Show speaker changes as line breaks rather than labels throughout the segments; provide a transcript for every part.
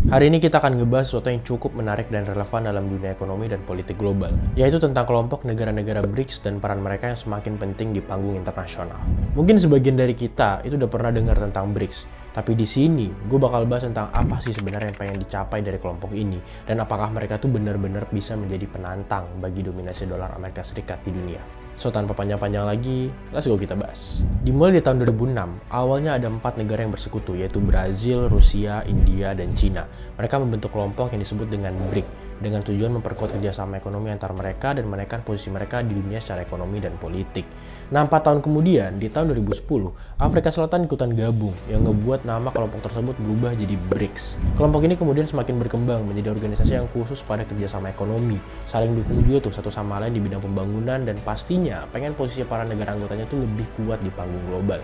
Hari ini kita akan ngebahas sesuatu yang cukup menarik dan relevan dalam dunia ekonomi dan politik global, yaitu tentang kelompok negara-negara BRICS dan peran mereka yang semakin penting di panggung internasional. Mungkin sebagian dari kita itu udah pernah dengar tentang BRICS, tapi di sini gue bakal bahas tentang apa sih sebenarnya yang pengen dicapai dari kelompok ini, dan apakah mereka tuh benar-benar bisa menjadi penantang bagi dominasi dolar Amerika Serikat di dunia. So, tanpa panjang-panjang lagi, let's go kita bahas. Dimulai di tahun 2006, awalnya ada 4 negara yang bersekutu, yaitu Brazil, Rusia, India, dan Cina. Mereka membentuk kelompok yang disebut dengan BRIC, dengan tujuan memperkuat kerjasama ekonomi antar mereka dan menaikkan posisi mereka di dunia secara ekonomi dan politik. Nah, 4 tahun kemudian, di tahun 2010, Afrika Selatan ikutan gabung, yang ngebuat nama kelompok tersebut berubah jadi BRICS. Kelompok ini kemudian semakin berkembang menjadi organisasi yang khusus pada kerjasama ekonomi, saling dukung juga tuh satu sama lain di bidang pembangunan, dan pastinya pengen posisi para negara anggotanya tuh lebih kuat di panggung global.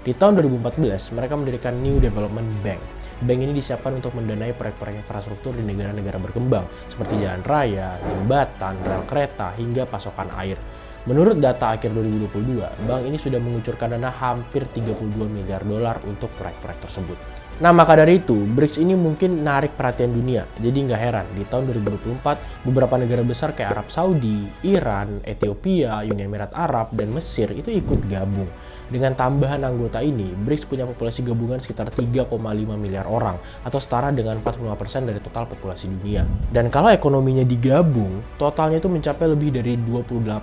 Di tahun 2014, mereka mendirikan New Development Bank. Bank ini disiapkan untuk mendanai proyek-proyek infrastruktur di negara-negara berkembang, seperti jalan raya, jembatan, rel kereta, hingga pasokan air. Menurut data akhir 2022, bank ini sudah mengucurkan dana hampir 32 miliar dolar untuk proyek-proyek tersebut. Nah, maka dari itu, BRICS ini mungkin narik perhatian dunia. Jadi nggak heran, di tahun 2024, beberapa negara besar kayak Arab Saudi, Iran, Ethiopia, Uni Emirat Arab, dan Mesir itu ikut gabung. Dengan tambahan anggota ini, BRICS punya populasi gabungan sekitar 3,5 miliar orang, atau setara dengan 45% dari total populasi dunia. Dan kalau ekonominya digabung, totalnya itu mencapai lebih dari 28,5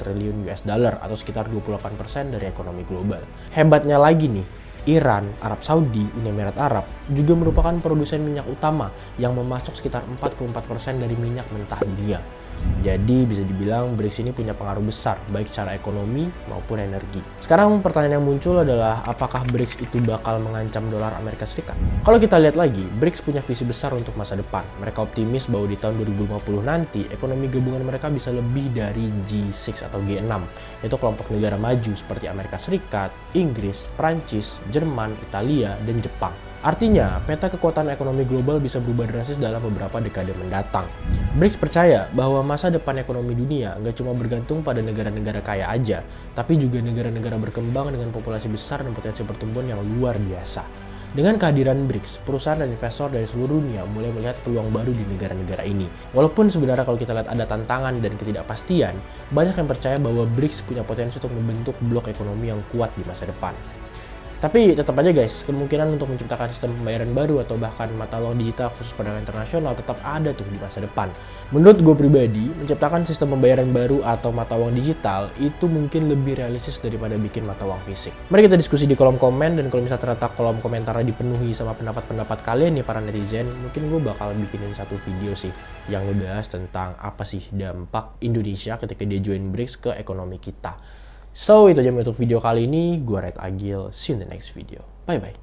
triliun US dollar, atau sekitar 28% dari ekonomi global. Hebatnya lagi nih, Iran, Arab Saudi, Uni Emirat Arab juga merupakan produsen minyak utama yang memasok sekitar 44% dari minyak mentah dunia. Jadi bisa dibilang BRICS ini punya pengaruh besar baik secara ekonomi maupun energi. Sekarang pertanyaan yang muncul adalah apakah BRICS itu bakal mengancam dolar Amerika Serikat? Kalau kita lihat lagi, BRICS punya visi besar untuk masa depan. Mereka optimis bahwa di tahun 2050 nanti ekonomi gabungan mereka bisa lebih dari G6 atau G6, yaitu kelompok negara maju seperti Amerika Serikat, Inggris, Prancis, Jerman, Italia, dan Jepang. Artinya, peta kekuatan ekonomi global bisa berubah drastis dalam beberapa dekade mendatang. BRICS percaya bahwa masa depan ekonomi dunia nggak cuma bergantung pada negara-negara kaya aja, tapi juga negara-negara berkembang dengan populasi besar dan potensi pertumbuhan yang luar biasa. Dengan kehadiran BRICS, perusahaan dan investor dari seluruh dunia mulai melihat peluang baru di negara-negara ini. Walaupun sebenarnya kalau kita lihat ada tantangan dan ketidakpastian, banyak yang percaya bahwa BRICS punya potensi untuk membentuk blok ekonomi yang kuat di masa depan. Tapi tetap aja guys, kemungkinan untuk menciptakan sistem pembayaran baru atau bahkan mata uang digital khusus perdagangan internasional tetap ada tuh di masa depan. Menurut gue pribadi, menciptakan sistem pembayaran baru atau mata uang digital itu mungkin lebih realistis daripada bikin mata uang fisik. Mari kita diskusi di kolom komen, dan kalau misalnya ternyata kolom komentarnya dipenuhi sama pendapat-pendapat kalian nih para netizen, mungkin gue bakal bikinin satu video sih yang ngebahas tentang apa sih dampak Indonesia ketika dia join BRICS ke ekonomi kita. So, itu aja untuk video kali ini. Gue Red Agil. See you in the next video. Bye-bye.